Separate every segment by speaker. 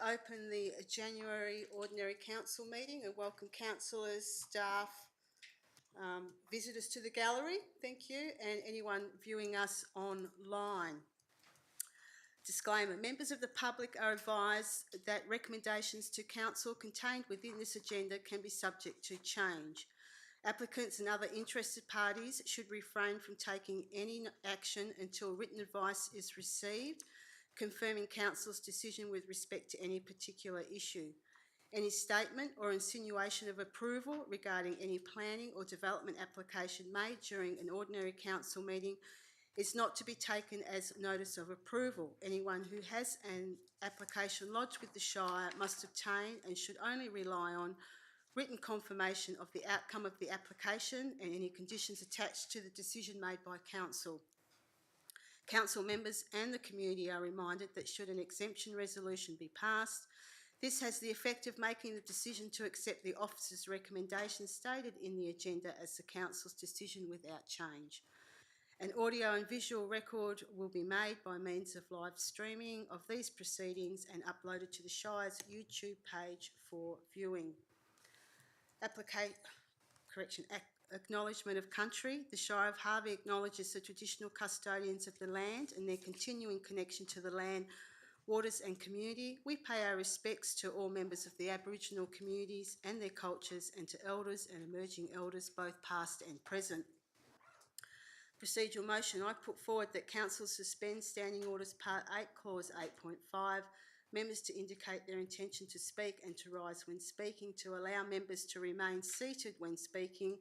Speaker 1: to open the January Ordinary Council meeting and welcome councillors, staff, visitors to the gallery, thank you, and anyone viewing us online. Disclaimer, members of the public are advised that recommendations to council contained within this agenda can be subject to change. Applicants and other interested parties should refrain from taking any action until written advice is received, confirming council's decision with respect to any particular issue. Any statement or insinuation of approval regarding any planning or development application made during an ordinary council meeting is not to be taken as notice of approval. Anyone who has an application lodged with the Shire must obtain and should only rely on written confirmation of the outcome of the application and any conditions attached to the decision made by council. Council members and the community are reminded that should an exemption resolution be passed, this has the effect of making the decision to accept the officer's recommendation stated in the agenda as the council's decision without change. An audio and visual record will be made by means of live streaming of these proceedings and uploaded to the Shire's YouTube page for viewing. Acknowledgement of country. The Shire of Harvey acknowledges the traditional custodians of the land and their continuing connection to the land, waters and community. We pay our respects to all members of the Aboriginal communities and their cultures, and to elders and emerging elders, both past and present. Procedural motion. I put forward that council suspend Standing Orders Part 8, Clause 8.5, members to indicate their intention to speak and to rise when speaking, to allow members to remain seated when speaking,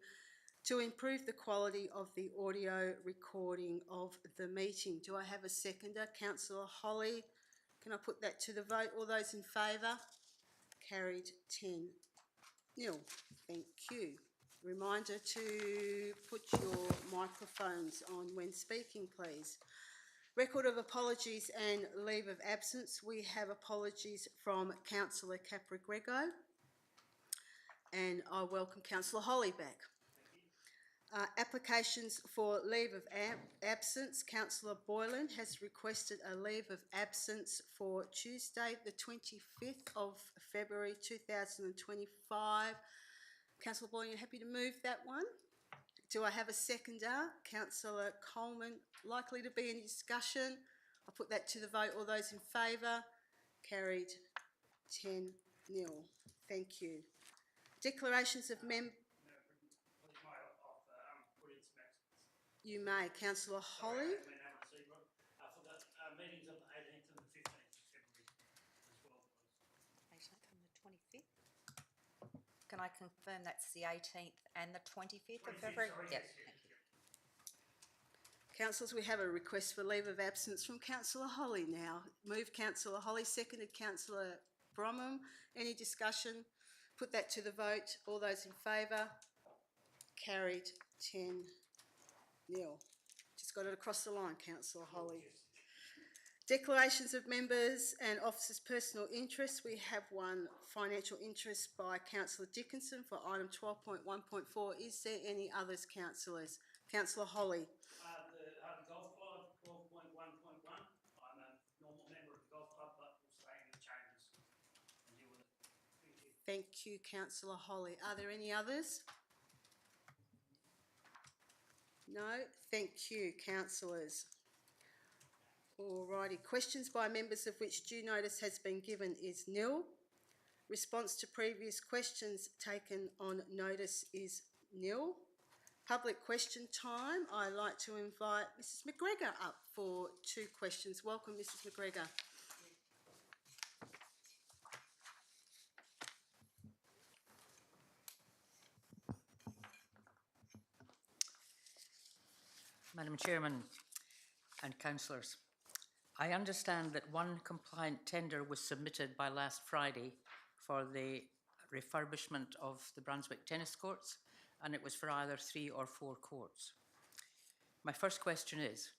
Speaker 1: to improve the quality of the audio recording of the meeting. Do I have a seconder? Councillor Holly. Can I put that to the vote? All those in favour? Carried 10-0. Thank you. Reminder to put your microphones on when speaking, please. Record of apologies and leave of absence. We have apologies from Councillor Capra-Grego, and I welcome Councillor Holly back. Applications for leave of absence. Councillor Boylan has requested a leave of absence for Tuesday the 25th of February 2025. Councillor Boylan, you happy to move that one? Do I have a seconder? Councillor Coleman. Likely to be any discussion? I'll put that to the vote. All those in favour? Carried 10-0. Thank you. Declarations of You may. Councillor Holly.
Speaker 2: For the meetings on the 18th and the 15th of February as well, please.
Speaker 3: 18th and the 25th. Can I confirm that's the 18th and the 25th of February?
Speaker 2: Sorry,
Speaker 3: yep.
Speaker 2: Yes.
Speaker 1: Councillors, we have a request for leave of absence from Councillor Holly now. Moved Councillor Holly, seconded Councillor Bromham. Any discussion? Put that to the vote. All those in favour? Carried 10-0. Just got it across the line, Councillor Holly. Declarations of members and officers' personal interests. We have one financial interest by Councillor Dickinson for item 12.1.4. Is there any others, councillors? Councillor Holly.
Speaker 2: The Harvey Golf Club, 12.1.1. I'm a normal member of the golf club, but will stay in the chambers and deal with it.
Speaker 1: Thank you, Councillor Holly. Are there any others? No? Thank you, councillors. Alrighty. Questions by members of which due notice has been given is nil. Response to previous questions taken on notice is nil. Public question time. I'd like to invite Mrs McGregor up for 2 questions. Welcome, Mrs McGregor.
Speaker 4: Madam Chairman and councillors, I understand that one compliant tender was submitted by last Friday for the refurbishment of the Brunswick tennis courts, and it was for either 3 or 4 courts. My first question is,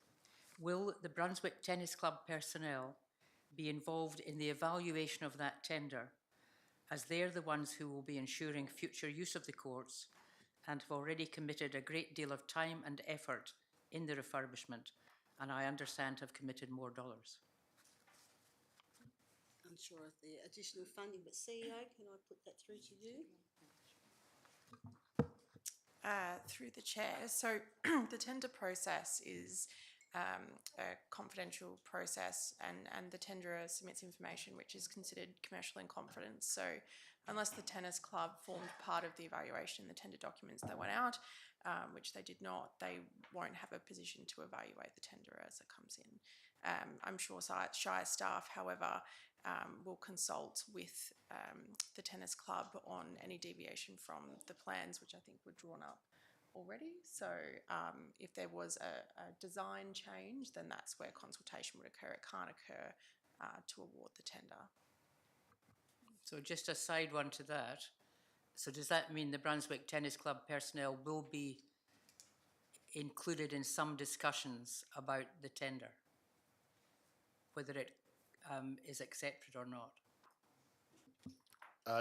Speaker 4: will the Brunswick Tennis Club personnel be involved in the evaluation of that tender, as they're the ones who will be ensuring future use of the courts and have already committed a great deal of time and effort in the refurbishment, and I understand have committed more dollars?
Speaker 1: sure of the additional funding, but CEO, can I put that through to you?
Speaker 5: Through the chair. So the tender process is a confidential process, and the tenderer submits information which is considered commercial in confidence. So unless the tennis club formed part of the evaluation, the tender documents that went out, which they did not, they won't have a position to evaluate the tender as it comes in. I'm sure Shire staff, however, will consult with the tennis club on any deviation from the plans, which I think were drawn up already. So if there was a design change, then that's where consultation would occur. It can't occur to award the tender.
Speaker 4: So just a side one to that. So does that mean the Brunswick Tennis Club personnel will be included in some discussions about the tender, whether it is accepted or not?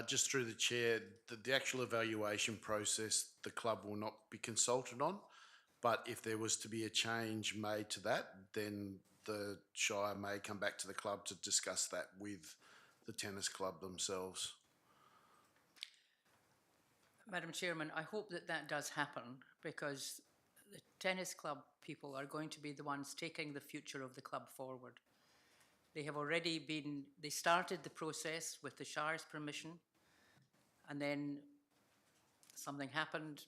Speaker 6: Just through the chair, the actual evaluation process, the club will not be consulted on, but if there was to be a change made to that, then the Shire may come back to the club to discuss that with the tennis club themselves.
Speaker 4: Madam Chairman, I hope that that does happen, because the tennis club people are going to be the ones taking the future of the club forward. They have already been, they started the process with the Shire's permission, and then something happened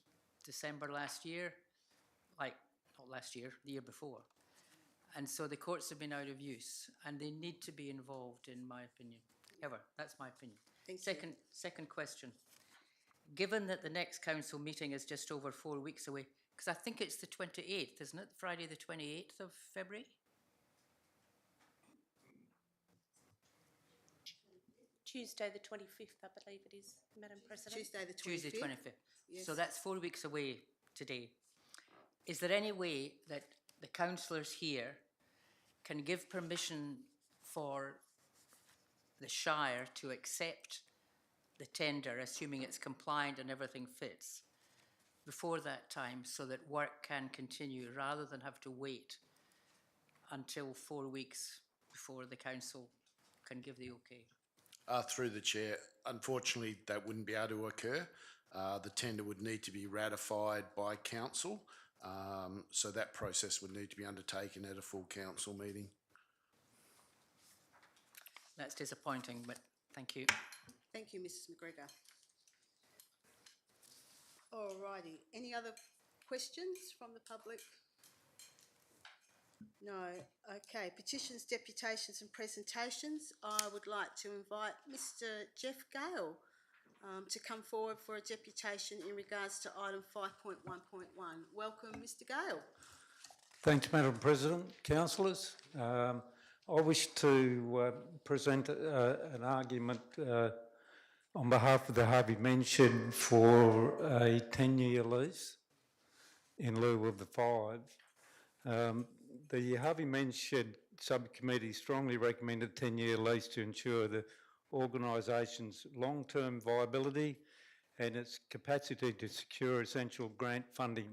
Speaker 4: December last year, like, not last year, the year before. And so the courts have been out of use, and they need to be involved, in my opinion. However, that's my opinion.
Speaker 1: Thank you.
Speaker 4: Second question. Given that the next council meeting is just over 4 weeks away, because I think it's the 28th, isn't it? Friday the 28th of February?
Speaker 7: Tuesday the 25th, I believe it is, Madam President.
Speaker 1: Tuesday the 25th.
Speaker 4: Tuesday 25th.
Speaker 1: Yes.
Speaker 4: So that's 4 weeks away today. Is there any way that the councillors here can give permission for the Shire to accept the tender, assuming it's compliant and everything fits, before that time, so that work can continue rather than have to wait until 4 weeks before the council can give the okay?
Speaker 6: Through the chair, unfortunately, that wouldn't be able to occur. The tender would need to be ratified by council, so that process would need to be undertaken at a full council meeting.
Speaker 4: That's disappointing, but thank you.
Speaker 1: Thank you, Mrs McGregor. All righty. Any other questions from the public? No. Okay. Petitions, deputations and presentations. I would like to invite Mr Jeff Gale to come forward for a deputation in regards to item 5.1.1. Welcome, Mr Gale.
Speaker 8: Thanks, Madam President. Councillors, I wish to present an argument on behalf of the Harvey Men Shed for a 10-year lease in lieu of the 5. The Harvey Men Shed subcommittee strongly recommended a 10-year lease to ensure the organisation's long-term viability and its capacity to secure essential grant funding.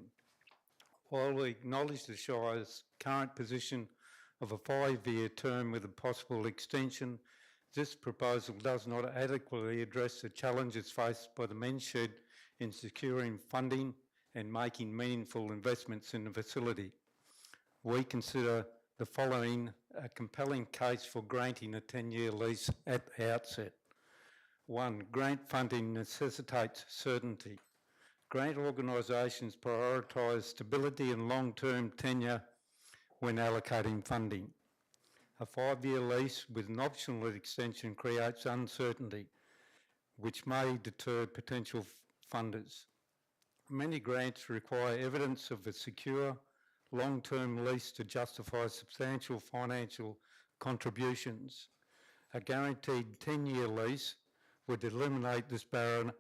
Speaker 8: While we acknowledge the Shire's current position of a 5-year term with a possible extension, this proposal does not adequately address the challenges faced by the men's shed in securing funding and making meaningful investments in the facility. We consider the following a compelling case for granting a 10-year lease at the outset. 1. Grant funding necessitates certainty. Grant organisations prioritise stability and long-term tenure when allocating funding. A 5-year lease with an optional extension creates uncertainty, which may deter potential funders. Many grants require evidence of a secure, long-term lease to justify substantial financial contributions. A guaranteed 10-year lease would eliminate this barrier,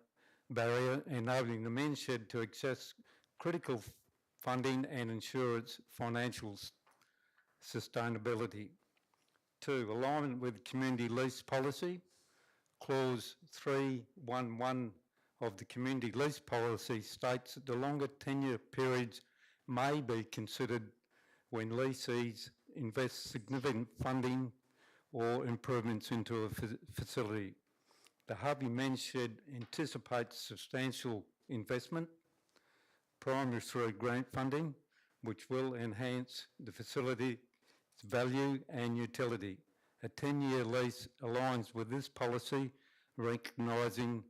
Speaker 8: enabling the men's shed to access critical funding and ensure its financial sustainability. 2. Alignment with community lease policy. Clause 311 of the community lease policy states that the longer tenure periods may be considered when lessees invest significant funding or improvements into a facility. The Harvey Men's Shed anticipates substantial investment, primarily through grant funding, which will enhance the facility's value and utility. A 10-year lease aligns with this policy, recognising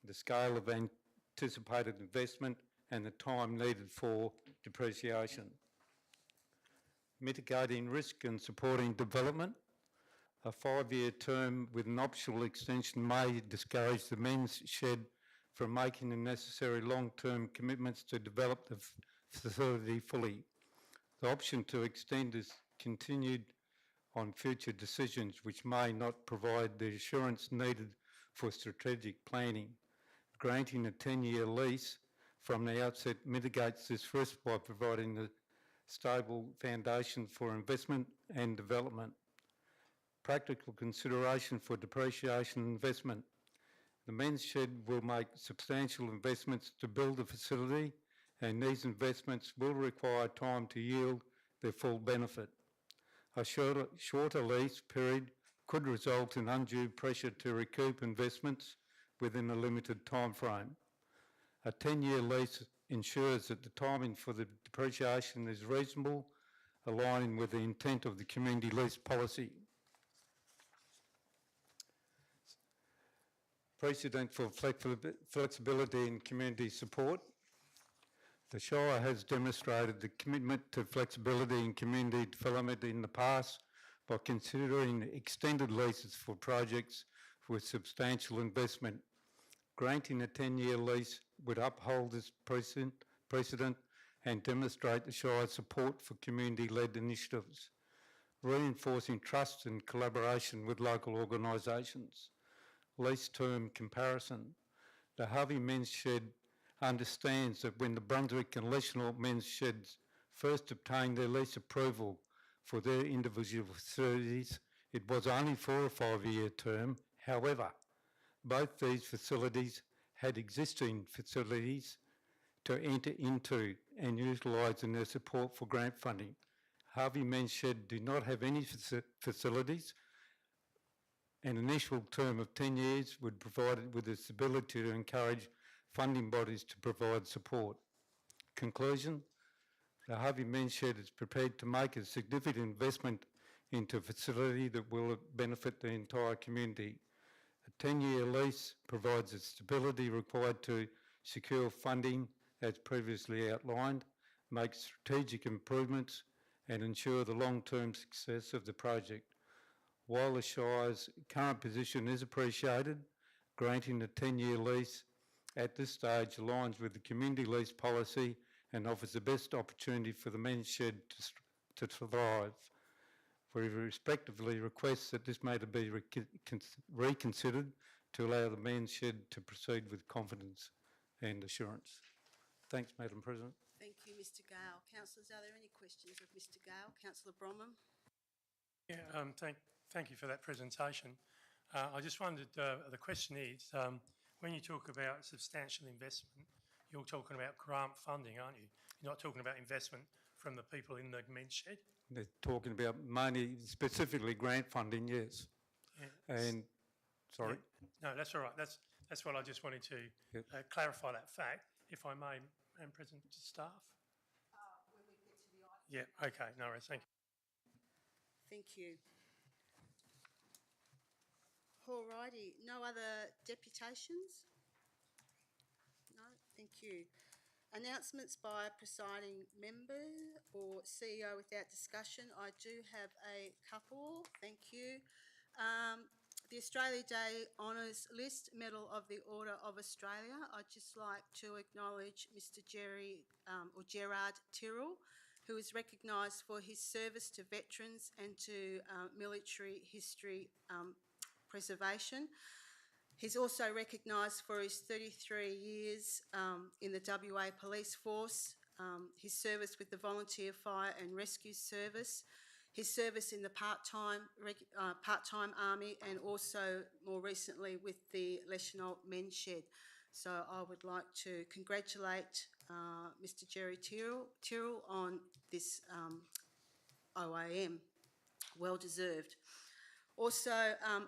Speaker 8: the scale of anticipated investment and the time needed for depreciation. Mitigating risk and supporting development. A 5-year term with an optional extension may discourage the men's shed from making the necessary long-term commitments to develop the facility fully. The option to extend is continued on future decisions which may not provide the assurance needed for strategic planning. Granting a 10-year lease from the outset mitigates this risk by providing a stable foundation for investment and development. Practical consideration for depreciation and investment. The men's shed will make substantial investments to build the facility, and these investments will require time to yield their full benefit. A shorter lease period could result in undue pressure to recoup investments within a limited time frame. A 10-year lease ensures that the timing for the depreciation is reasonable, aligning with the intent of the community lease policy. Precedent for flexibility and community support. The Shire has demonstrated the commitment to flexibility and community development in the past by considering extended leases for projects with substantial investment. Granting a 10-year lease would uphold this precedent and demonstrate the Shire's support for community-led initiatives, reinforcing trust and collaboration with local organisations. Lease term comparison. The Harvey Men's Shed understands that when the Brunswick and Leichenor Men's Sheds first obtained their lease approval for their individual facilities, it was only for a 5-year term. However, both these facilities had existing facilities to enter into and utilise in their support for grant funding. Harvey Men's Shed did not have any facilities. An initial term of 10 years would provide it with the ability to encourage funding bodies to provide support. Conclusion, the Harvey Men's Shed is prepared to make a significant investment into a facility that will benefit the entire community. A 10-year lease provides the stability required to secure funding as previously outlined, make strategic improvements and ensure the long-term success of the project. While the Shire's current position is appreciated, granting a 10-year lease at this stage aligns with the community lease policy and offers the best opportunity for the men's shed to thrive. We respectively request that this matter be reconsidered to allow the men's shed to proceed with confidence and assurance. Thanks, Madam President.
Speaker 1: Thank you, Mr Gale. Councillors, are there any questions of Mr Gale? Councillor Bromham?
Speaker 9: Yeah, thank you for that presentation. I just wondered, the question is, when you talk about substantial investment, you're talking about grant funding, aren't you? You're not talking about investment from the people in the men's shed?
Speaker 8: They're talking about money, specifically grant funding, yes.
Speaker 9: Yeah.
Speaker 8: And, sorry?
Speaker 9: Yeah. No, that's all right. That's what I just wanted to clarify that fact, if I may, Madam President, to staff.
Speaker 1: When we get to the item.
Speaker 9: Yeah, okay, no worries, thank you.
Speaker 1: Thank you. Alrighty, no other deputations? No, thank you. Announcements by presiding member or CEO without discussion. I do have a couple, thank you. The Australia Day Honours List Medal of the Order of Australia. I'd just like to acknowledge Mr Gerard Tyrrell, who is recognised for his service to veterans and to military history preservation. He's also recognised for his 33 years in the WA Police Force, his service with the Volunteer Fire and Rescue Service, his service in the part-time Army, and also more recently with the Leichenor Men's Shed. So I would like to congratulate Mr Jerry Tyrrell on this OAM. Well deserved. Also,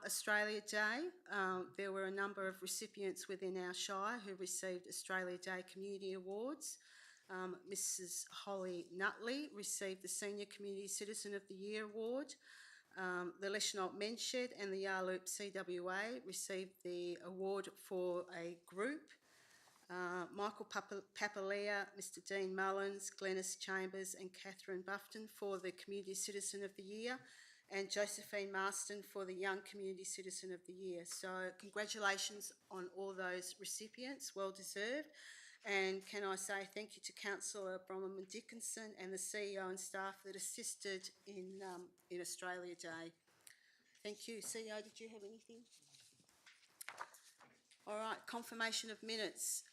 Speaker 1: Australia Day, there were a number of recipients within our Shire who received Australia Day Community Awards. Mrs Holly Nutley received the Senior Community Citizen of the Year Award. The Leschenault Menshed and the Yarloop CWA received the award for a group. Michael Papalea, Mr Dean Mullins, Glenys Chambers and Catherine Bufton for the Community Citizen of the Year, and Josephine Marston for the Young Community Citizen of the Year. So congratulations on all those recipients, well deserved. And can I say thank you to Councillor Bromham Dickinson and the CEO and staff that assisted in Australia Day. Thank you. CEO, did you have anything? All right, confirmation of minutes.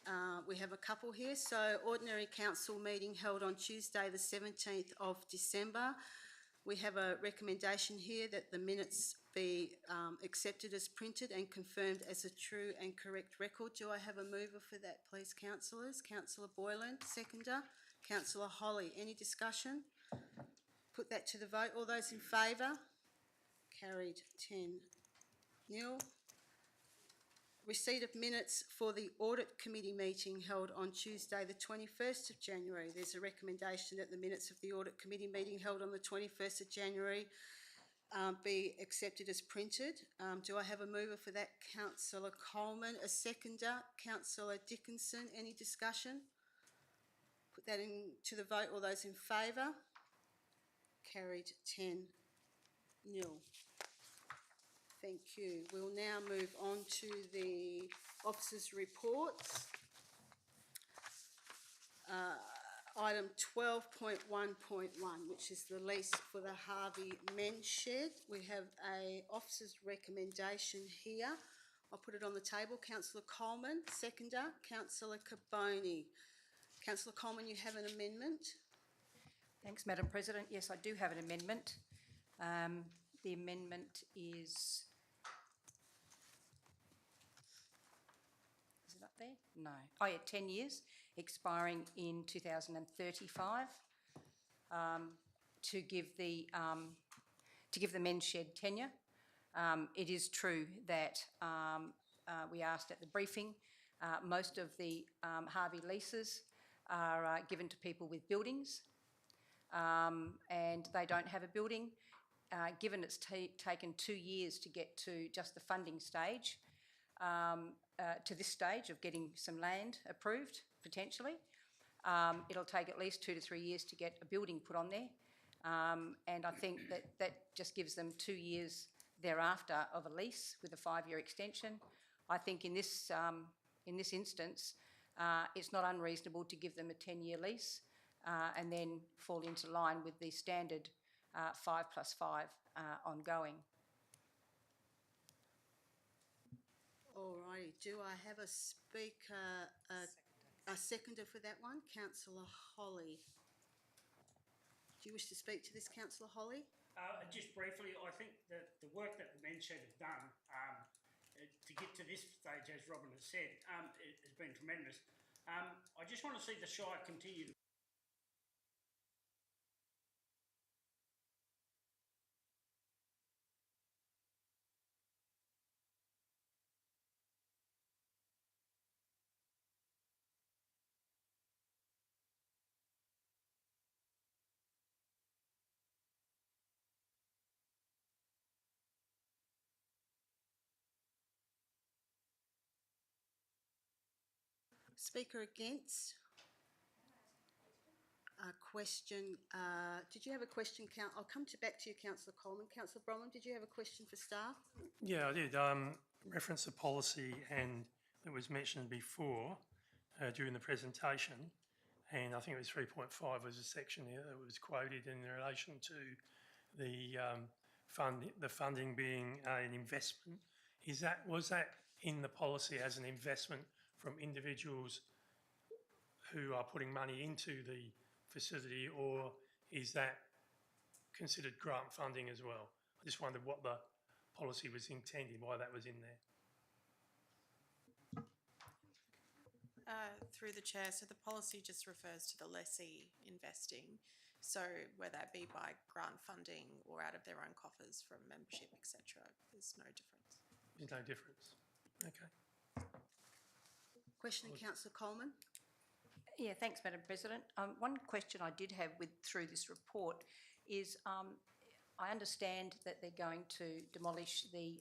Speaker 1: We have a couple here. So, ordinary council meeting held on Tuesday the 17th of December. We have a recommendation here that the minutes be accepted as printed and confirmed as a true and correct record. Do I have a mover for that, please, councillors? Councillor Boylan, seconder. Councillor Holly, any discussion? Put that to the vote. All those in favour? Carried 10-0. Receipt of minutes for the Audit Committee meeting held on Tuesday the 21st of January. There's a recommendation that the minutes of the Audit Committee meeting held on the 21st of January be accepted as printed. Do I have a mover for that? Councillor Coleman. A seconder? Councillor Dickinson. Any discussion? Put that to the vote. All those in favour? Carried 10-0. Thank you. We'll now move on to the officers' reports. Item 12.1.1, which is the lease for the Harvey Men's Shed. We have a officer's recommendation here. I'll put it on the table. Councillor Coleman, seconder. Councillor Carboni. Councillor Coleman, you have an amendment?
Speaker 3: Thanks, Madam President. Yes, I do have an amendment. The amendment is it up there? No. Oh yeah, 10 years, expiring in 2035, to give the men's shed tenure. It is true that we asked at the briefing, most of the Harvey leases are given to people with buildings, and they don't have a building. Given it's taken 2 years to get to just the funding stage, to this stage of getting some land approved, potentially, it'll take at least 2 to 3 years to get a building put on there. And I think that just gives them 2 years thereafter of a lease with a 5-year extension. I think in this instance, it's not unreasonable to give them a 10-year lease and then fall into line with the standard 5+5 ongoing.
Speaker 1: All righty. Do I have a speaker, a seconder for that one? Councillor Holly. Do you wish to speak to this, Councillor Holly?
Speaker 2: Just briefly, I think that the work that the men's shed have done to get to this stage, as Robin has said, it has been tremendous. I just want to see the Shire continue to
Speaker 1: Speaker against? A question. Did you have a question, I'll come back to you, Councillor Coleman. Councillor Bromham, did you have a question for staff?
Speaker 9: Yeah, I did. Reference to policy, and it was mentioned before during the presentation, and I think it was 3.5 was a section here that was quoted in relation to the funding being an investment. Was that in the policy as an investment from individuals who are putting money into the facility, or is that considered grant funding as well? I just wondered what the policy was intended, why that was in there.
Speaker 5: Through the chair, so the policy just refers to the lessee investing. So whether that be by grant funding or out of their own coffers from membership, etc., there's no difference.
Speaker 9: There's no difference. Okay.
Speaker 1: Question, Councillor Coleman?
Speaker 3: Yeah, thanks, Madam President. One question I did have through this report is I understand that they're going to demolish the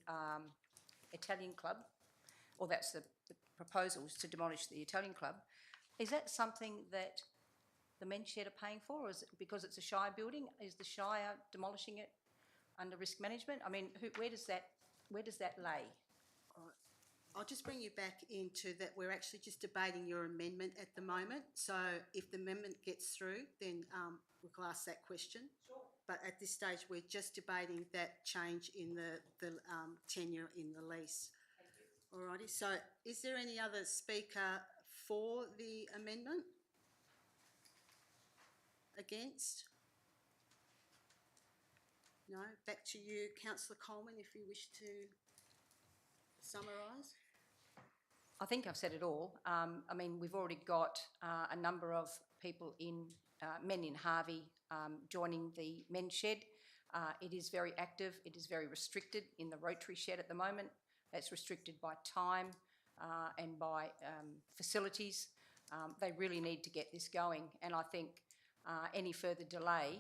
Speaker 3: Italian club, or that's the proposal is to demolish the Italian club. Is that something that the men's shed are paying for, or is it because it's a Shire building? Is the Shire demolishing it under risk management? I mean, where does that lay?
Speaker 1: I'll just bring you back into that we're actually just debating your amendment at the moment. So if the amendment gets through, then we'll ask that question.
Speaker 3: Sure.
Speaker 1: But at this stage, we're just debating that change in the tenure in the lease. All righty. So is there any other speaker for the amendment? Against? No? Back to you, Councillor Coleman, if you wish to summarise.
Speaker 3: I think I've said it all. I mean, we've already got a number of people men in Harvey joining the men's shed. It is very active. It is very restricted in the Rotary shed at the moment. It's restricted by time and by facilities. They really need to get this going, and I think any further delay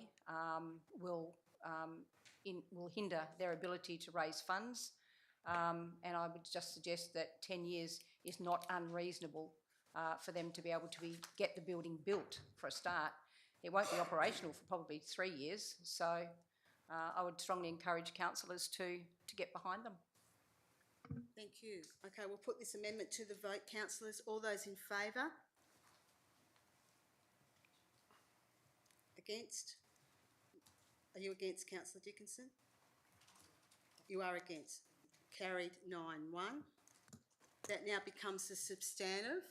Speaker 3: will hinder their ability to raise funds. And I would just suggest that 10 years is not unreasonable for them to be able to get the building built for a start. It won't be operational for probably 3 years, so I would strongly encourage councillors to get behind them.
Speaker 1: Thank you. Okay, we'll put this amendment to the vote. Councillors, all those in favour? Against? Are you against, Councillor Dickinson? You are against. Carried 9-1. That now becomes a substantive.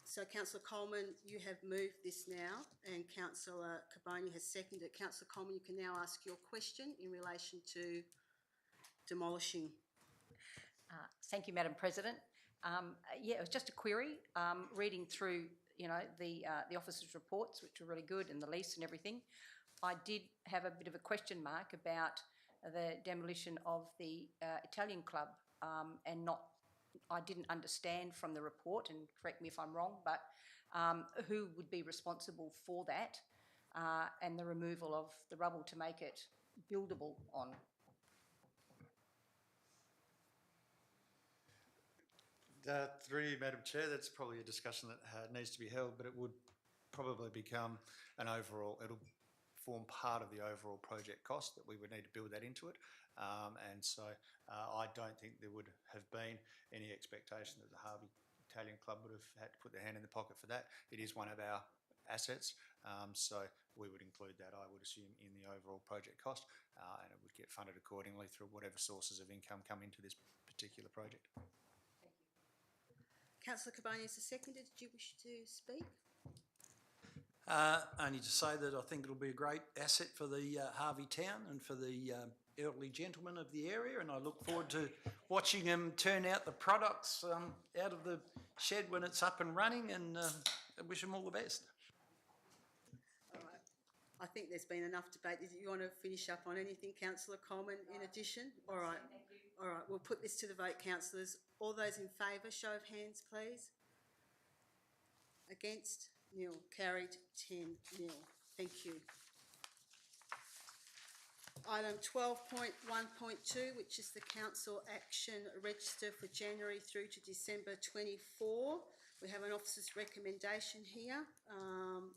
Speaker 1: So Councillor Coleman, you have moved this now, and Councillor Carbone has seconded. Councillor Coleman, you can now ask your question in relation to demolishing.
Speaker 3: Thank you, Madam President. Yeah, it was just a query. Reading through, the officers' reports, which were really good, and the lease and everything, I did have a bit of a question mark about the demolition of the Italian club, and I didn't understand from the report, and correct me if I'm wrong, but who would be responsible for that and the removal of the rubble to make it buildable on?
Speaker 10: Through you, Madam Chair, that's probably a discussion that needs to be held, but it would probably become it'll form part of the overall project cost that we would need to build that into it. And so I don't think there would have been any expectation that the Harvey Italian Club would have had to put their hand in the pocket for that. It is one of our assets, so we would include that, I would assume, in the overall project cost, and it would get funded accordingly through whatever sources of income come into this particular project.
Speaker 1: Councillor Carbone is the seconder. Did you wish to speak?
Speaker 11: Only to say that I think it'll be a great asset for the Harvey town and for the elderly gentlemen of the area, and I look forward to watching them turn out the products out of the shed when it's up and running, and I wish them all the best.
Speaker 1: All right. I think there's been enough debate. Did you want to finish up on anything, Councillor Coleman, in addition? All right. All right, we'll put this to the vote, councillors. All those in favour, show of hands, please. Against? Nil. Carried 10-0. Thank you. Item 12.1.2, which is the council action register for January through to December 24. We have an officer's recommendation here.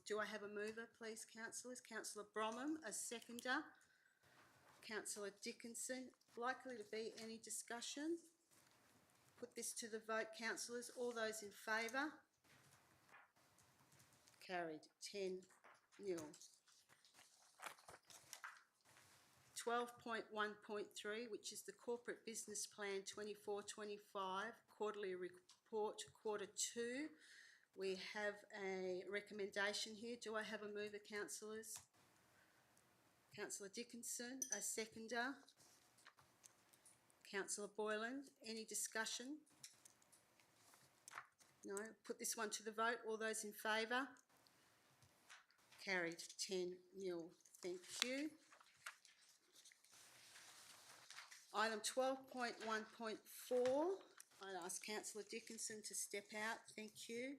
Speaker 1: Do I have a mover, please, councillors? Councillor Bromham, a seconder. Councillor Dickinson. Likely to be any discussion? Put this to the vote, councillors. All those in favour? Carried 10-0. 12.1.3, which is the Corporate Business Plan 24-25 Quarterly Report, Quarter 2. We have a recommendation here. Do I have a mover, councillors? Councillor Dickinson, a seconder. Councillor Boylan, any discussion? No. Put this one to the vote. All those in favour? Carried 10-0. Thank you. Item 12.1.4, I'd ask Councillor Dickinson to step out. Thank you.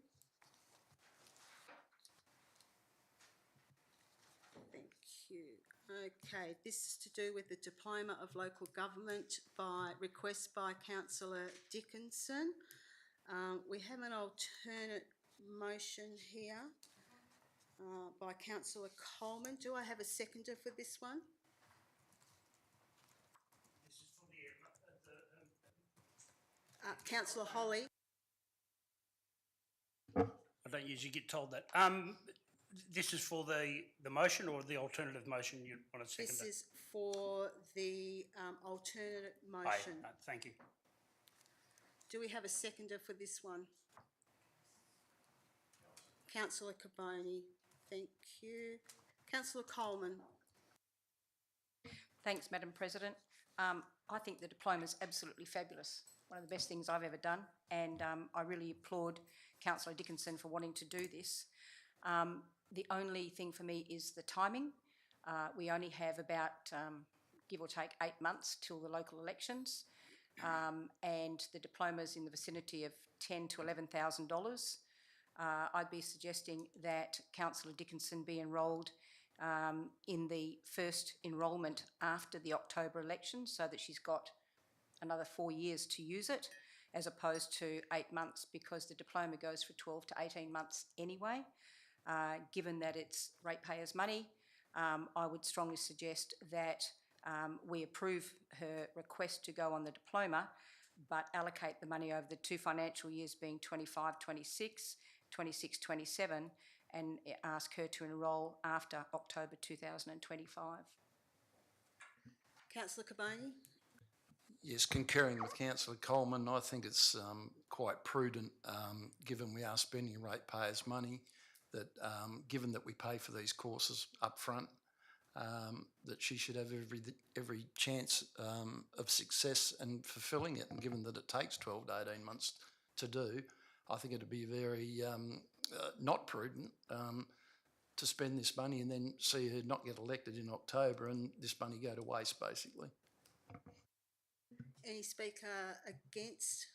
Speaker 1: Thank you. Okay, this is to do with the Diploma of Local Government by request by Councillor Dickinson. We have an alternate motion here by Councillor Coleman. Do I have a seconder for this one?
Speaker 2: This is for
Speaker 1: Councillor Holly.
Speaker 2: I don't usually get told that. This is for the motion or the alternative motion you want to second?
Speaker 1: This is for the alternate
Speaker 2: Aye,
Speaker 1: motion.
Speaker 2: thank you.
Speaker 1: Do we have a seconder for this one? Councillor Caboni, thank you. Councillor Coleman.
Speaker 3: Thanks, Madam President. I think the diploma is absolutely fabulous. One of the best things I've ever done, and I really applaud Councillor Dickinson for wanting to do this. The only thing for me is the timing. We only have about, give or take, 8 months till the local elections, and the diploma's in the vicinity of $10,000 to $11,000. I'd be suggesting that Councillor Dickinson be enrolled in the first enrolment after the October election, so that she's got another 4 years to use it, as opposed to 8 months, because the diploma goes for 12 to 18 months anyway. Given that it's ratepayers' money, I would strongly suggest that we approve her request to go on the diploma, but allocate the money over the 2 financial years, being 25-26, 26-27, and ask her to enrol after October 2025.
Speaker 1: Councillor Caboni.
Speaker 11: Yes, concurring with Councillor Coleman, I think it's quite prudent, given we are spending ratepayers' money, that given that we pay for these courses up front, that she should have every chance of success and fulfilling it. And given that it takes 12 to 18 months to do, I think it'd be very not prudent to spend this money and then see her not get elected in October and this money go to waste, basically.
Speaker 1: Any speaker against?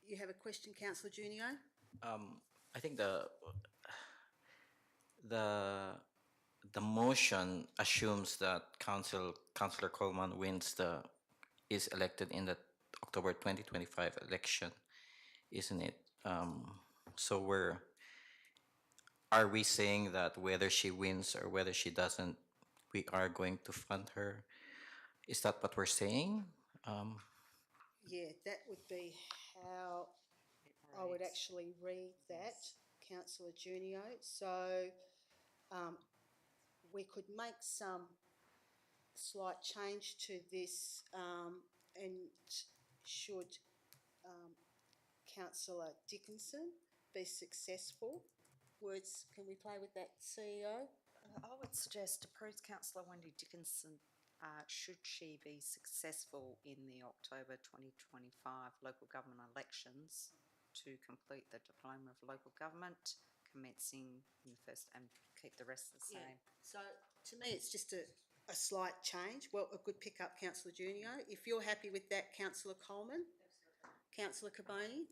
Speaker 1: You have a question, Councillor Junio?
Speaker 12: I think the motion assumes that Councillor Coleman is elected in the October 2025 election, isn't it? So are we saying that whether she wins or whether she doesn't, we are going to fund her? Is that what we're saying?
Speaker 1: Yeah, that would be how I would actually read that, Councillor Junio. So we could make some slight change to this, and should Councillor Dickinson be successful. Words, can we play with that, CEO?
Speaker 13: I would suggest approach Councillor Wendy Dickinson should she be successful in the October 2025 local government elections to complete the Diploma of Local Government commencing in the first and keep the rest the same.
Speaker 1: Yeah. So to me it's just a slight change. Well, a good pick up, Councillor Junio. If you're happy with that, Councillor Coleman. Councillor Caboni.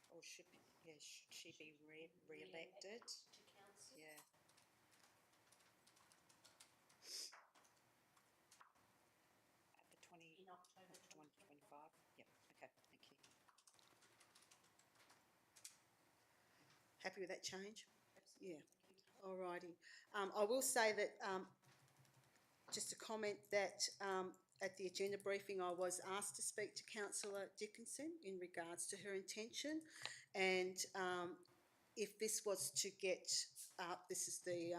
Speaker 13: Or should she be re-elected? Yeah. At the 2025? Yep, okay, thank you.
Speaker 1: Happy with that change? Yeah. Alrighty. I will say that, just a comment that at the agenda briefing I was asked to speak to Councillor Dickinson in regards to her intention, and if this was to get up, this is the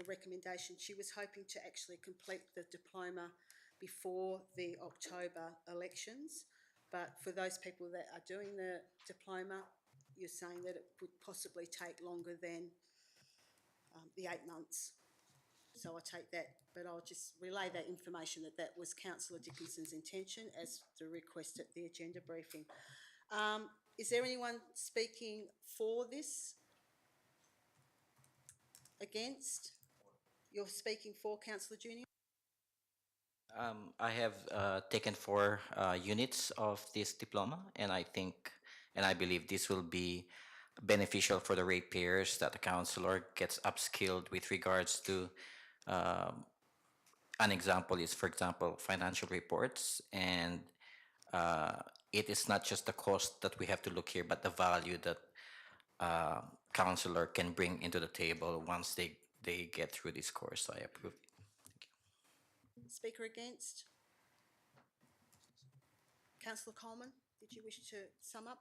Speaker 1: recommendation. She was hoping to actually complete the diploma before the October elections, but for those people that are doing the diploma, you're saying that it would possibly take longer than the 8 months. So I take that, but I'll just relay that information that was Councillor Dickinson's intention as the request at the agenda briefing. Is there anyone speaking for this? Against? You're speaking for, councillor Junior?
Speaker 12: I have taken 4 units of this diploma, and I believe this will be beneficial for the ratepayers, that the councillor gets upskilled with regards to an example is, for example, financial reports, and it is not just the cost that we have to look here, but the value that counselor can bring into the table once they get through this course. So I approve.
Speaker 1: Speaker against? Councillor Coleman, did you wish to sum up?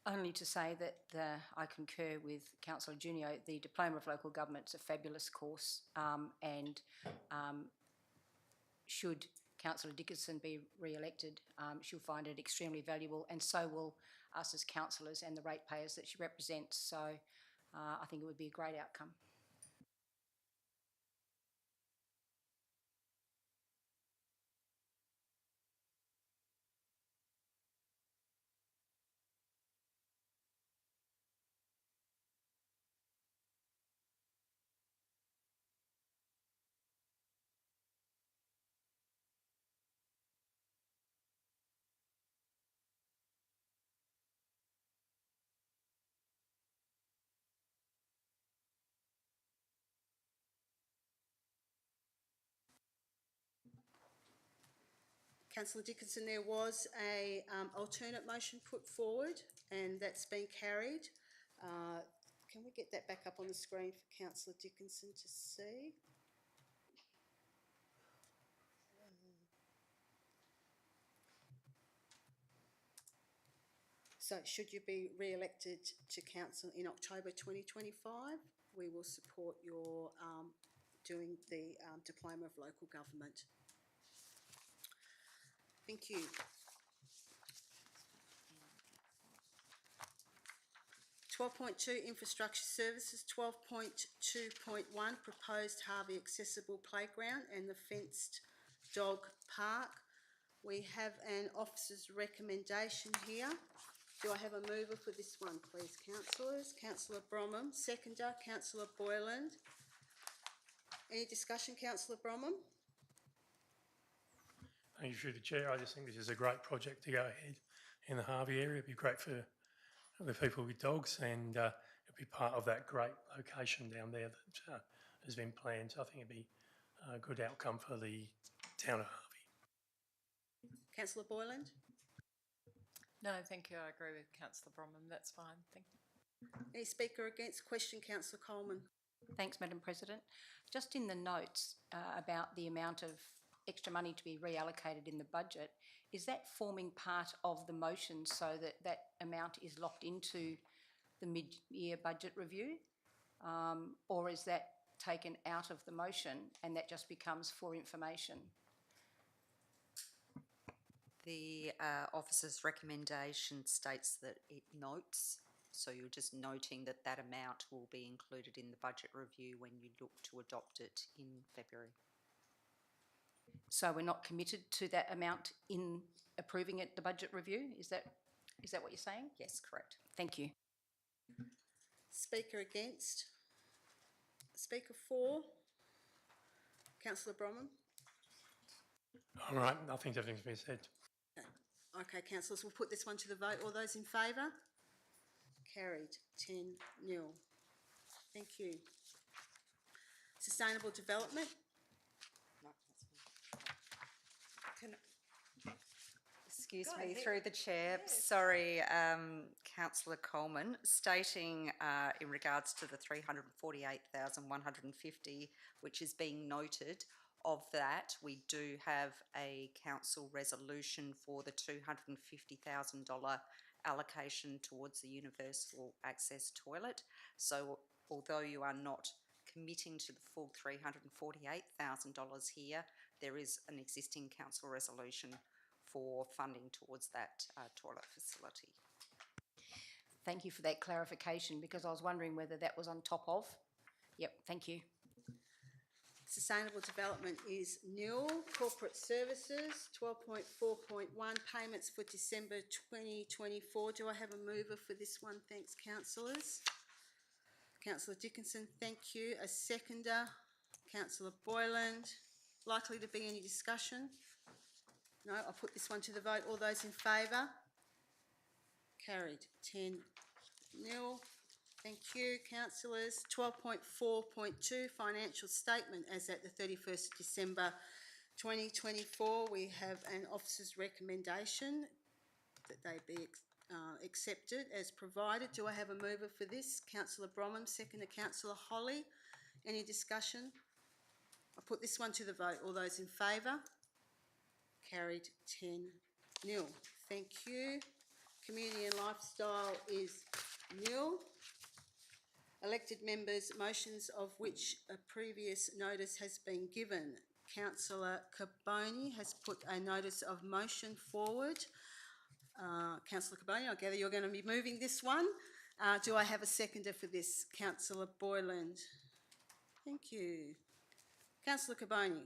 Speaker 3: Only to say that I concur with Councillor Junio. The Diploma of Local Government's a fabulous course, and should Councillor Dickinson be re-elected, she'll find it extremely valuable, and so will us as councillors and the ratepayers that she represents. So I think it would be a great outcome.
Speaker 1: Councillor Dickinson, there was a alternate motion put forward, and that's been carried. Can we get that back up on the screen for Councillor Dickinson to see? So should you be re-elected to council in October 2025, we will support your doing the Diploma of Local Government. Thank you. 12.2 Infrastructure Services, 12.2.1 Proposed Harvey Accessible Playground and the Fenced Dog Park. We have an officer's recommendation here. Do I have a mover for this one, please, councillors? Councillor Bromham, seconder, Councillor Boyland. Any discussion, Councillor Bromham?
Speaker 9: Thank you, through the chair. I just think this is a great project to go ahead in the Harvey area. It'd be great for the people with dogs, and it'd be part of that great location down there that has been planned. So I think it'd be a good outcome for the town of Harvey.
Speaker 1: Councillor Boyland?
Speaker 7: No, thank you. I agree with Councillor Bromham. That's fine. Thank you.
Speaker 1: Any speaker against? Question, Councillor Coleman.
Speaker 3: Thanks, Madam President. Just in the notes about the amount of extra money to be reallocated in the budget, is that forming part of the motion so that that amount is locked into the mid-year budget review? Or is that taken out of the motion and that just becomes for information?
Speaker 13: The officer's recommendation states that it notes, so you're just noting that that amount will be included in the budget review when you look to adopt it in February.
Speaker 3: So we're not committed to that amount in approving it, the budget review? Is that what you're saying?
Speaker 13: Yes, correct.
Speaker 3: Thank you.
Speaker 1: Speaker against? Speaker for? Councillor Bromham?
Speaker 9: All right, I think everything's been said.
Speaker 1: Okay, councillors, we'll put this one to the vote. All those in favour? Carried, 10-0. Thank you. Sustainable development?
Speaker 13: No, that's fine. Excuse
Speaker 1: Go
Speaker 13: me,
Speaker 1: ahead.
Speaker 13: through the chair.
Speaker 1: Yes.
Speaker 13: Sorry, Councillor Coleman, stating in regards to the 348,150, which is being noted. Of that, we do have a council resolution for the $250,000 allocation towards the universal access toilet. So although you are not committing to the full $348,000 here, there is an existing council resolution for funding towards that toilet facility.
Speaker 3: Thank you for that clarification, because I was wondering whether that was on top of. Yep, thank you.
Speaker 1: Sustainable Development is nil. Corporate Services, 12.4.1, payments for December 2024. Do I have a mover for this one? Thanks, councillors. Councillor Dickinson, thank you. A seconder, Councillor Boyland. Likely to be any discussion? No, I'll put this one to the vote. All those in favour? Carried, 10-0. Thank you, councillors. 12.4.2, financial statement as at the 31st of December 2024. We have an officer's recommendation that they be accepted as provided. Do I have a mover for this? Councillor Bromham, seconder Councillor Holly. Any discussion? I'll put this one to the vote. All those in favour? Carried, 10-0. Thank you. Community and Lifestyle is nil. Elected members, motions of which a previous notice has been given. Councillor Carboni has put a notice of motion forward. Councillor Carboni, I gather you're going to be moving this one. Do I have a seconder for this? Councillor Boyland. Thank you. Councillor Carboni.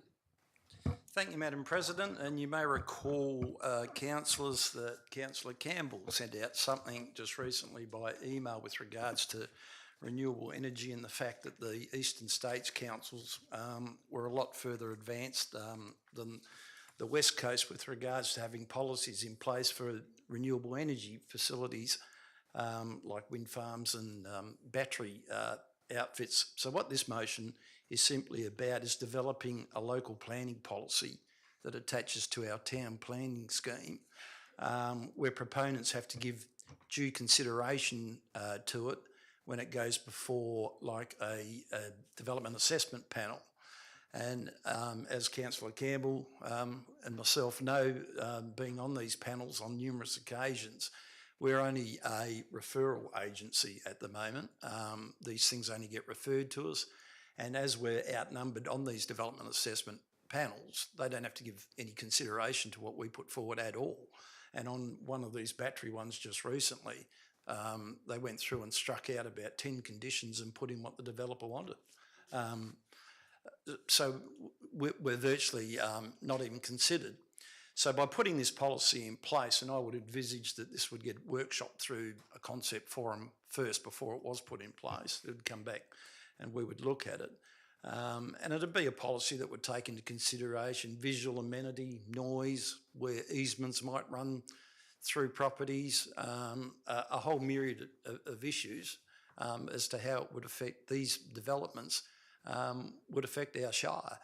Speaker 11: Thank you, Madam President, and you may recall, councillors, that Councillor Campbell sent out something just recently by email with regards to renewable energy and the fact that the Eastern States councils were a lot further advanced than the West Coast with regards to having policies in place for renewable energy facilities like wind farms and battery outfits. So what this motion is simply about is developing a local planning policy that attaches to our town planning scheme, where proponents have to give due consideration to it when it goes before like a development assessment panel. And as Councillor Campbell and myself know, being on these panels on numerous occasions, we're only a referral agency at the moment. These things only get referred to us. And as we're outnumbered on these development assessment panels, they don't have to give any consideration to what we put forward at all. And on one of these battery ones just recently, they went through and struck out about 10 conditions and put in what the developer wanted. So we're virtually not even considered. So by putting this policy in place, and I would envisage that this would get workshopped through a concept forum first before it was put in place, it would come back and we would look at it. And it'd be a policy that would take into consideration visual amenity, noise, where easements might run through properties, a whole myriad of issues as to how it would affect these developments, would affect our shire,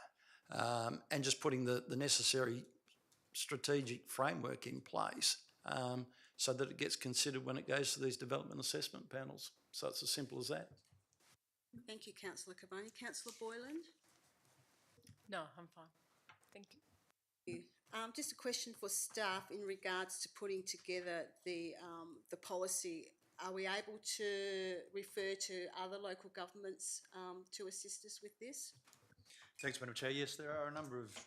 Speaker 11: and just putting the necessary strategic framework in place so that it gets considered when it goes to these development assessment panels. So it's as simple as that.
Speaker 1: Thank you, Councillor Carboni. Councillor Boyland?
Speaker 7: No, I'm fine. Thank you.
Speaker 1: Just a question for staff in regards to putting together the policy. Are we able to refer to other local governments to assist us with this?
Speaker 10: Thanks, Madam Chair. Yes, there are a number of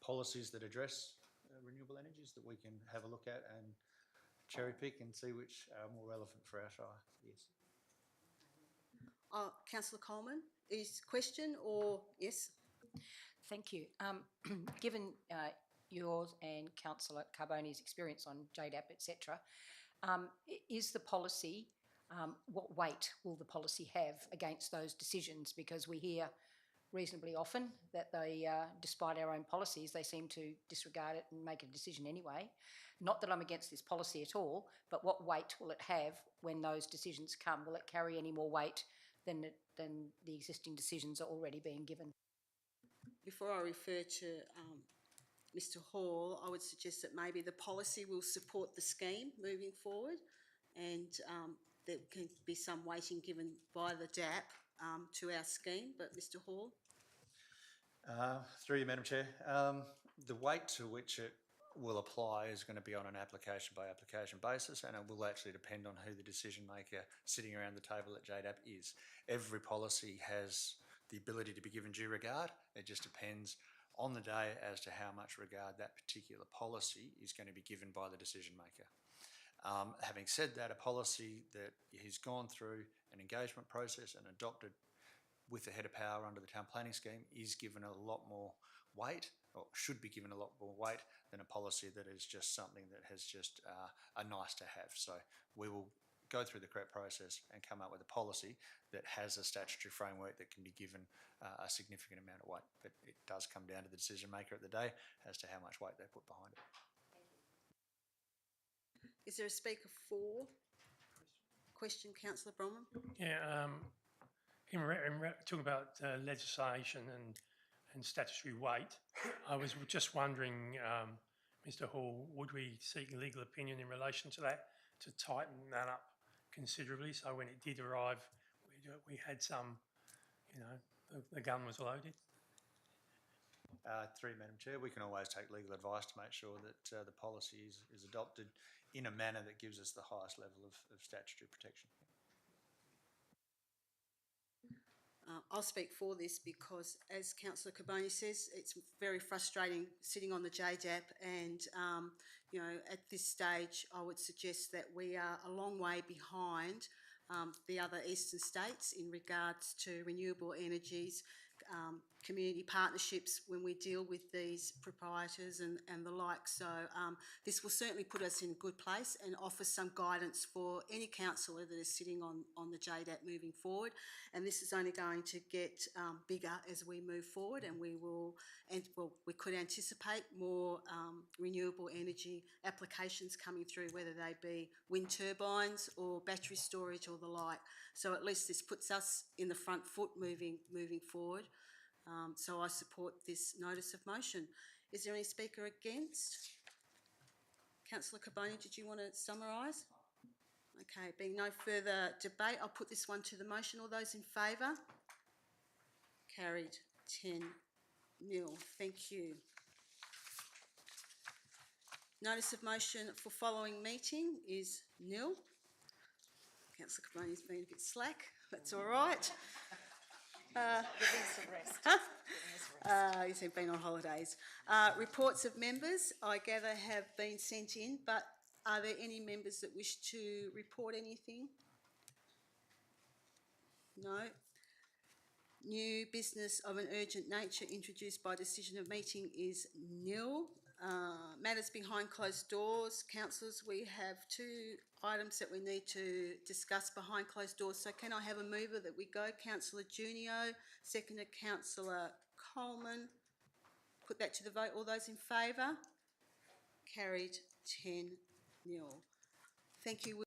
Speaker 10: policies that address renewable energies that we can have a look at and cherry pick and see which are more relevant for our shire. Yes.
Speaker 1: Councillor Coleman, is question or yes?
Speaker 3: Thank you. Given yours and Councillor Carboni's experience on JDAP, etc., is the policy, what weight will the policy have against those decisions? Because we hear reasonably often that they, despite our own policies, they seem to disregard it and make a decision anyway. Not that I'm against this policy at all, but what weight will it have when those decisions come? Will it carry any more weight than the existing decisions are already being given?
Speaker 1: Before I refer to Mr Hall, I would suggest that maybe the policy will support the scheme moving forward, and there can be some weighting given by the DAP to our scheme. But Mr Hall?
Speaker 10: Through you, Madam Chair. The weight to which it will apply is going to be on an application by application basis, and it will actually depend on who the decision maker sitting around the table at JDAP is. Every policy has the ability to be given due regard. It just depends on the day as to how much regard that particular policy is going to be given by the decision maker. Having said that, a policy that has gone through an engagement process and adopted with the head of power under the town planning scheme is given a lot more weight, or should be given a lot more weight than a policy that is just something that has just a nice to have. So we will go through the correct process and come up with a policy that has a statutory framework that can be given a significant amount of weight. But it does come down to the decision maker at the day as to how much weight they put behind it.
Speaker 1: Is there a speaker for? Question, councillor Bronwyn?
Speaker 9: Yeah, talking about legislation and statutory weight, I was just wondering, Mr Hall, would we seek legal opinion in relation to that to tighten that up considerably, so when it did arrive, we had some, you know, the gun was loaded?
Speaker 10: Through you, Madam Chair, we can always take legal advice to make sure that the policy is adopted in a manner that gives us the highest level of statutory protection.
Speaker 1: I'll speak for this because, as councillor Carboni says, it's very frustrating sitting on the JDAP and, you know, at this stage I would suggest that we are a long way behind the other eastern states in regards to renewable energies, community partnerships when we deal with these proprietors and the like. So this will certainly put us in a good place and offer some guidance for any councillor that is sitting on the JDAP moving forward. And this is only going to get bigger as we move forward, and we could anticipate more renewable energy applications coming through, whether they be wind turbines or battery storage or the like. So at least this puts us in the front foot moving forward. So I support this notice of motion. Is there any speaker against? Councillor Carboni, did you want to summarise? Okay, being no further debate, I'll put this one to the motion. All those in favour? Carried 10-0. Thank you. Notice of motion for following meeting is nil. Councillor Carboni's been a bit slack. That's all right. He's been on holidays. Reports of members, I gather, have been sent in, but are there any members that wish to report anything? No. New business of an urgent nature introduced by decision of meeting is nil. Matters behind closed doors. Councillors, we have 2 items that we need to discuss behind closed doors. So can I have a mover that we go? Councillor Junio, seconded Councillor Coleman. Put that to the vote. All those in favour? Carried 10-0. Thank you.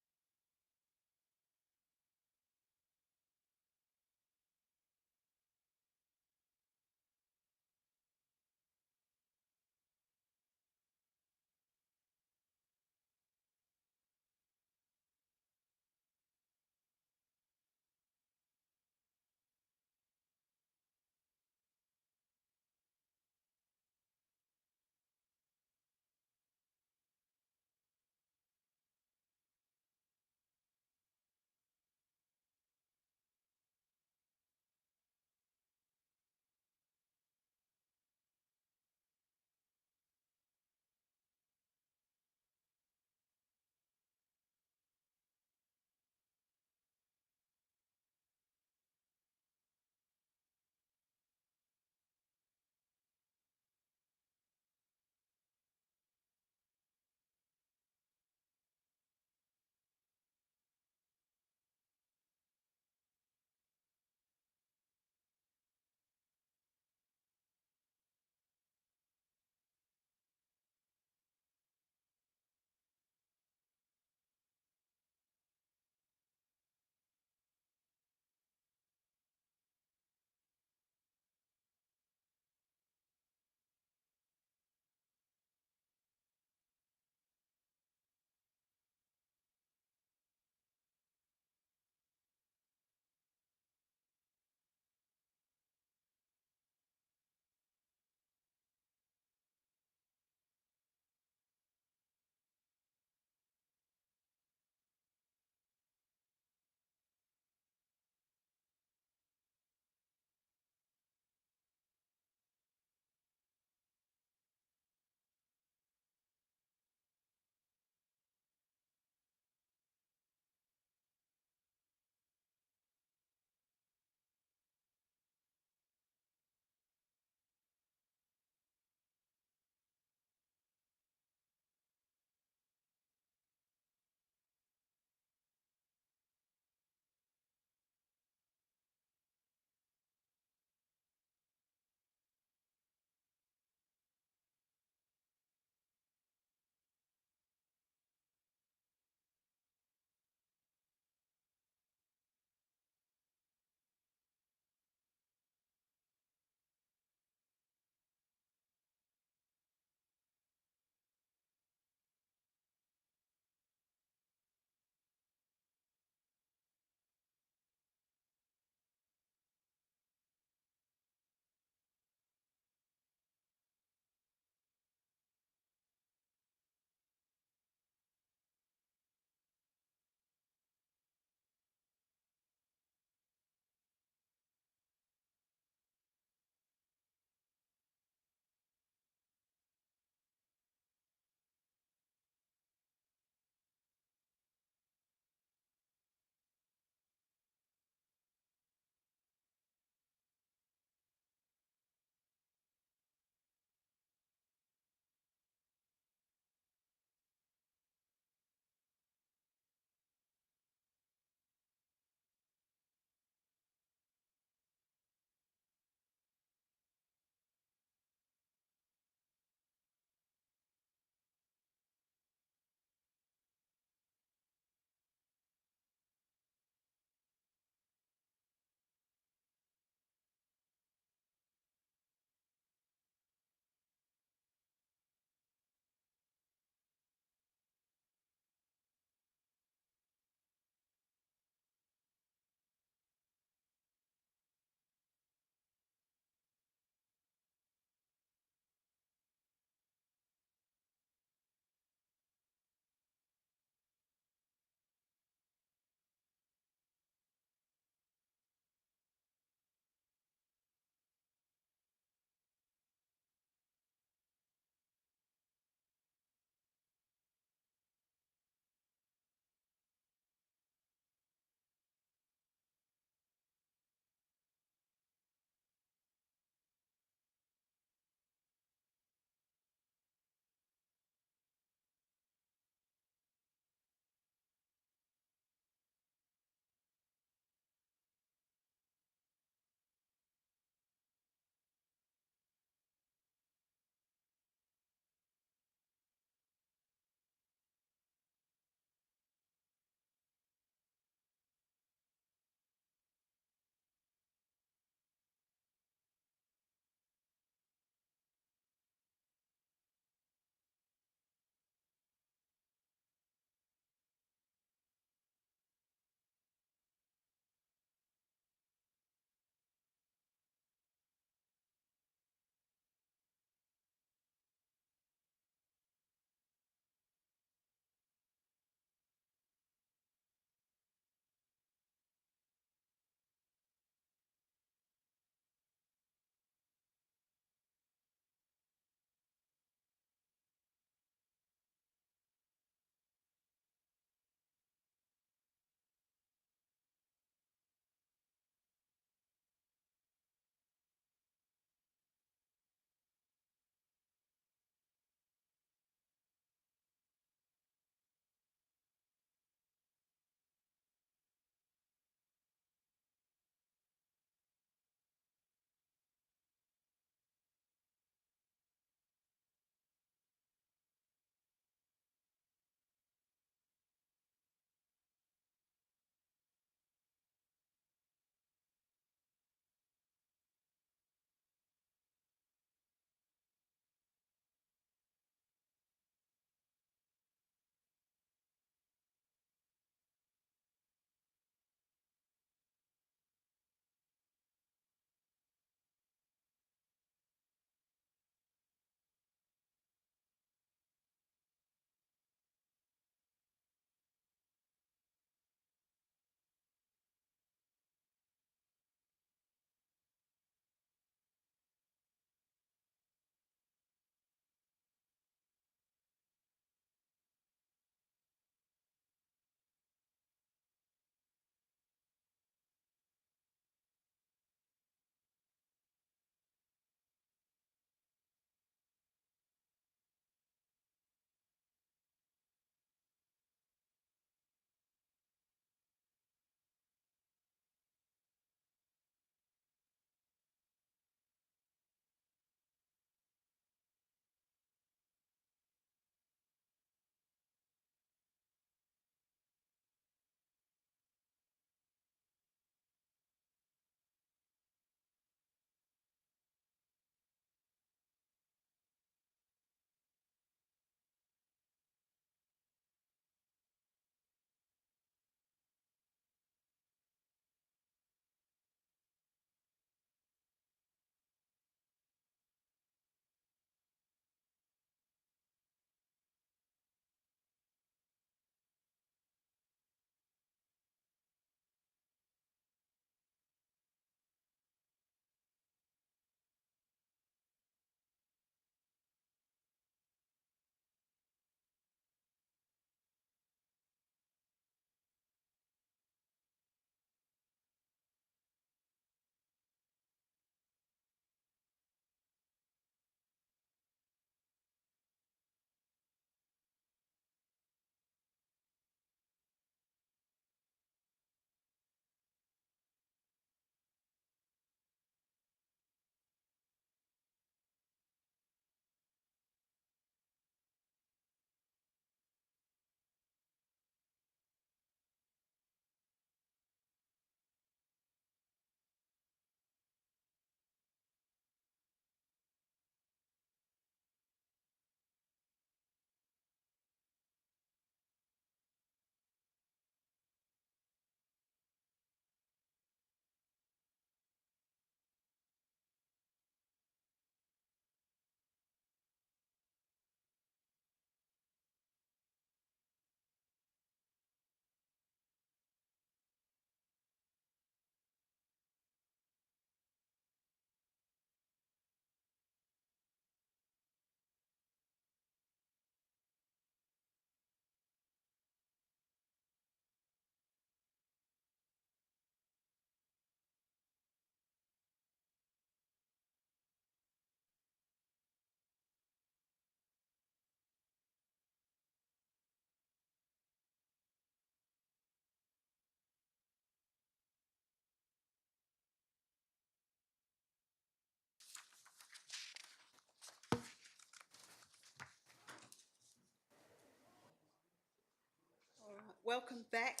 Speaker 1: welcome back,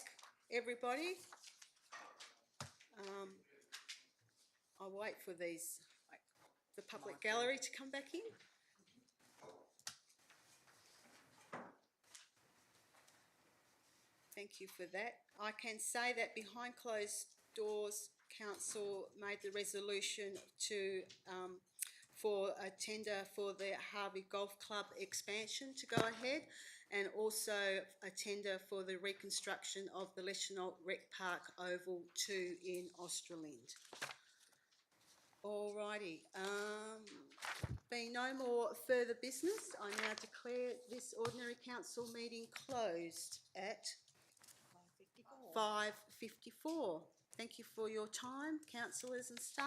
Speaker 1: everybody. I'll wait for the public gallery to come back in. Thank you for that. I can say that behind closed doors, council made the resolution to, for a tender for the Harvey Golf Club expansion to go ahead, and also a tender for the reconstruction of the Leschenault Rec Park Oval 2 in Australind. Alrighty, being no more further business, I now declare this ordinary council meeting closed at 5:54. Thank you for your time, councillors and staff.